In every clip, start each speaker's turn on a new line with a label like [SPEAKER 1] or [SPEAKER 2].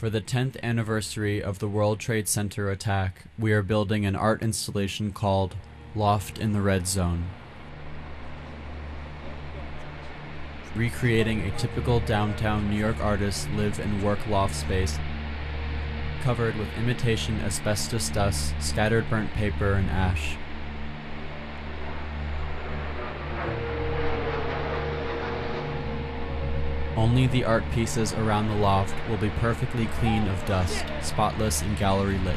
[SPEAKER 1] For the 10th anniversary of the World Trade Center attack, we are building an art installation called Loft in the Red Zone. Recreating a typical downtown New York artist's live and work loft space, covered with imitation asbestos dust, scattered burnt paper, and ash. Only the art pieces around the loft will be perfectly clean of dust, spotless and gallery lit.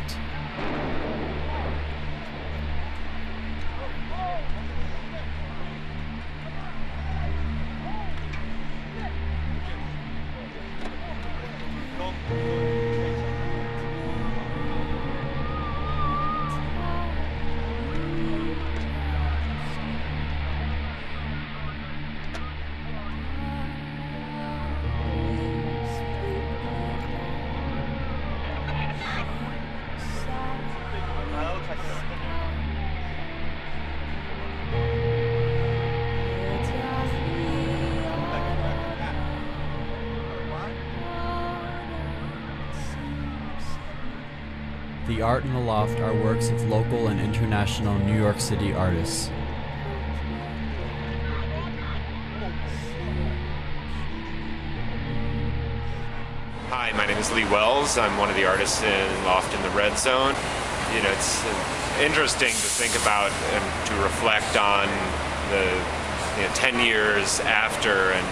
[SPEAKER 1] The art in the loft are works of local and international New York City artists.
[SPEAKER 2] Hi, my name is Lee Wells. I'm one of the artists in Loft in the Red Zone. You know, it's interesting to think about and to reflect on the 10 years after, and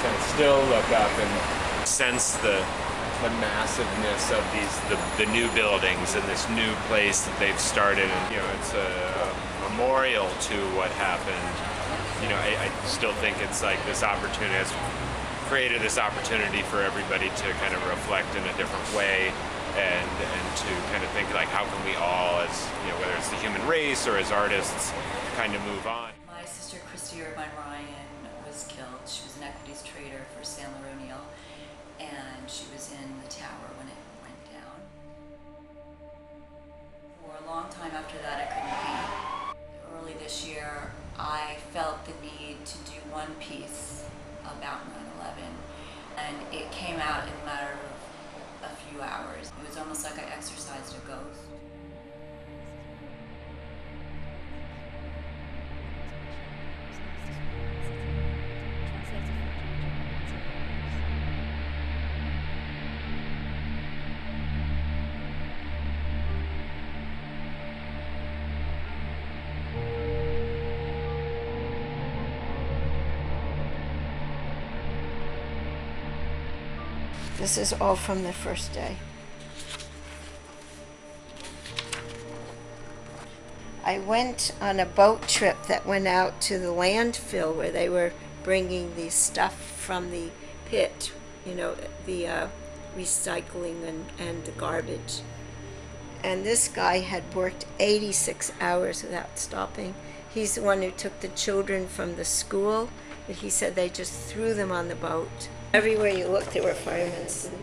[SPEAKER 2] kind of still look up and sense the massiveness of the new buildings and this new place that they've started. And it's a memorial to what happened. I still think it's like this opportunity has created this opportunity for everybody to kind of reflect in a different way, and to kind of think like, how can we all, as whether it's the human race or as artists, kind of move on.
[SPEAKER 3] My sister Christy Irvine Ryan was killed. She was an equities trader for Sandler O'Neill, and she was in the tower when it went down. For a long time after that, I couldn't paint. Early this year, I felt the need to do one piece about 9/11, and it came out in a matter of a few hours. It was almost like I exorcised a ghost.
[SPEAKER 4] This is all from the first day. I went on a boat trip that went out to the landfill where they were bringing the stuff from the pit, the recycling and the garbage. And this guy had worked 86 hours without stopping. He's the one who took the children from the school, but he said they just threw them on the boat. Everywhere you looked, there were firemen sleeping.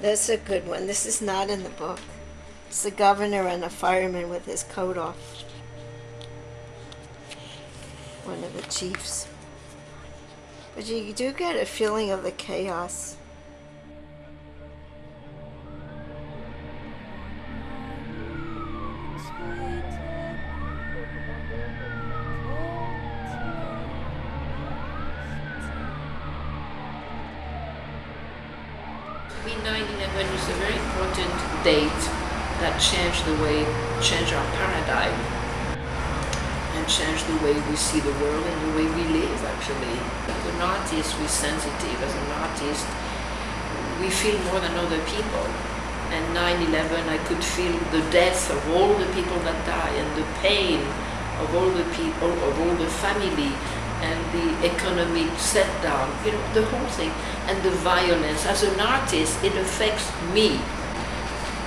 [SPEAKER 4] This is a good one. This is not in the book. It's the governor and a fireman with his coat off. One of the chiefs. But you do get a feeling of the chaos.
[SPEAKER 5] I mean, 9/11 is a very important date that changed our paradigm, and changed the way we see the world and the way we live, actually. As an artist, we're sensitive. As an artist, we feel more than other people. And 9/11, I could feel the death of all the people that die, and the pain of all the people, of all the family, and the economic setdown, the whole thing, and the violence. As an artist, it affects me.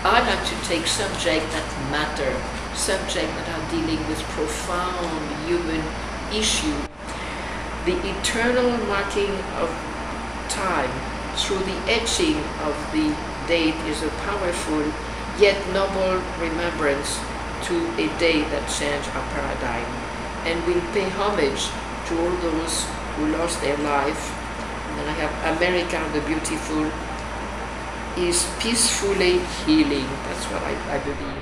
[SPEAKER 5] I like to take subjects that matter, subjects that are dealing with profound human issues. The eternal marking of time through the etching of the date is a powerful yet noble remembrance to a day that changed our paradigm, and will pay homage to all those who lost their life. And then I have America the Beautiful is peacefully healing. That's what I believe.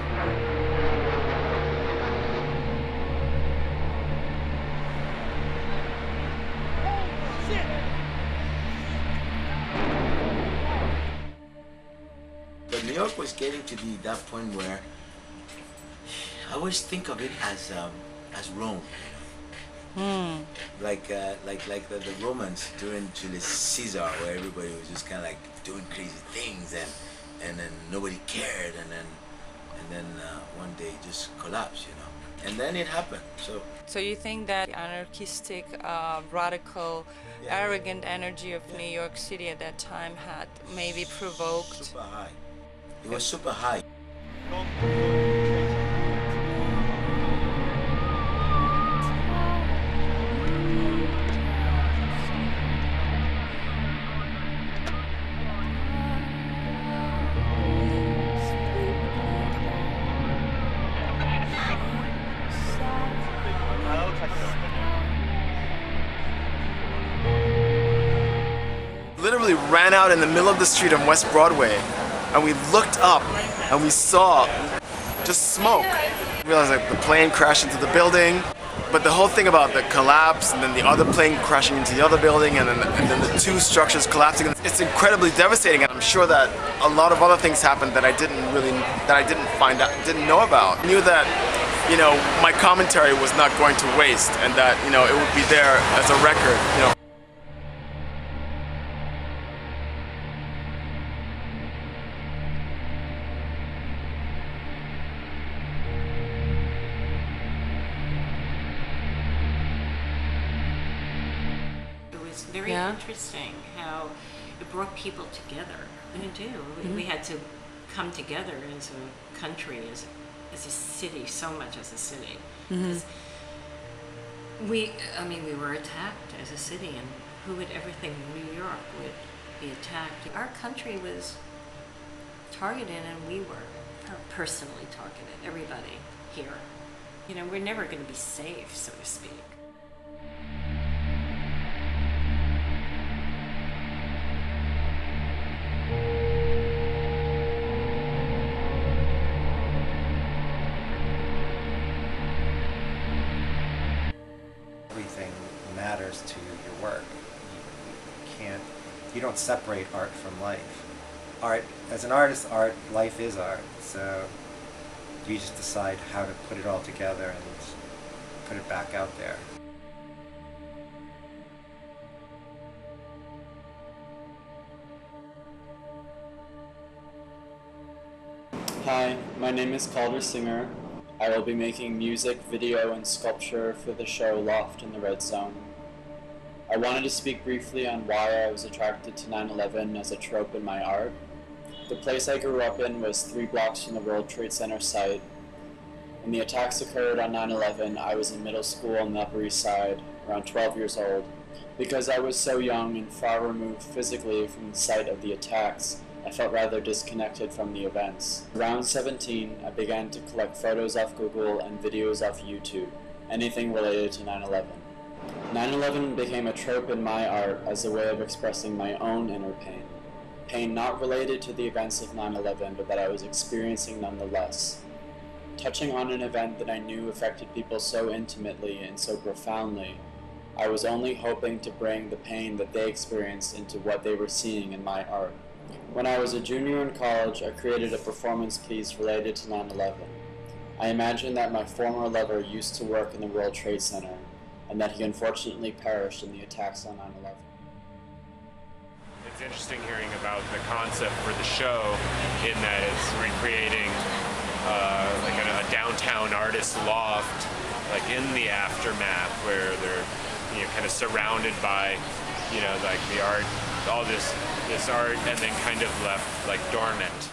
[SPEAKER 6] But New York was getting to be that point where I always think of it as Rome, you know? Like the Romans during Julius Caesar, where everybody was just kind of like doing crazy things, and then nobody cared, and then one day it just collapsed, you know. And then it happened.
[SPEAKER 7] So you think that anarchistic, radical, arrogant energy of New York City at that time had maybe provoked?
[SPEAKER 6] Super high. It was super high.
[SPEAKER 8] Literally ran out in the middle of the street on West Broadway, and we looked up and we saw just smoke. We realized like the plane crashed into the building, but the whole thing about the collapse and then the other plane crashing into the other building and then the two structures collapsing, it's incredibly devastating, and I'm sure that a lot of other things happened that I didn't find out, didn't know about. I knew that, you know, my commentary was not going to waste, and that, you know, it would be there as a record, you know.
[SPEAKER 9] Very interesting how it brought people together. And it did. We had to come together as a country, as a city, so much as a city. We were attacked as a city, and who would ever think New York would be attacked? Our country was targeted, and we were personally targeted, everybody here. You know, we're never going to be safe, so to speak.
[SPEAKER 10] Everything matters to your work. You don't separate art from life. Art, as an artist, life is art. So you just decide how to put it all together and put it back out there.
[SPEAKER 1] Hi, my name is Calder Singer. I will be making music, video, and sculpture for the show Loft in the Red Zone. I wanted to speak briefly on why I was attracted to 9/11 as a trope in my art. The place I grew up in was 3 blocks from the World Trade Center site. When the attacks occurred on 9/11, I was in middle school on the Upper East Side, around 12 years old. Because I was so young and far removed physically from the site of the attacks, I felt rather disconnected from the events. Around 17, I began to collect photos off Google and videos off YouTube, anything related to 9/11. 9/11 became a trope in my art as a way of expressing my own inner pain. Pain not related to the events of 9/11, but that I was experiencing nonetheless. Touching on an event that I knew affected people so intimately and so profoundly, I was only hoping to bring the pain that they experienced into what they were seeing in my art. When I was a junior in college, I created a performance piece related to 9/11. I imagined that my former lover used to work in the World Trade Center, and that he unfortunately perished in the attacks on 9/11.
[SPEAKER 2] It's interesting hearing about the concept for the show, in that it's recreating like a downtown artist loft, like in the aftermath, where they're, you know, kind of surrounded by, you know, like the art, all this art, and then kind of left like dormant.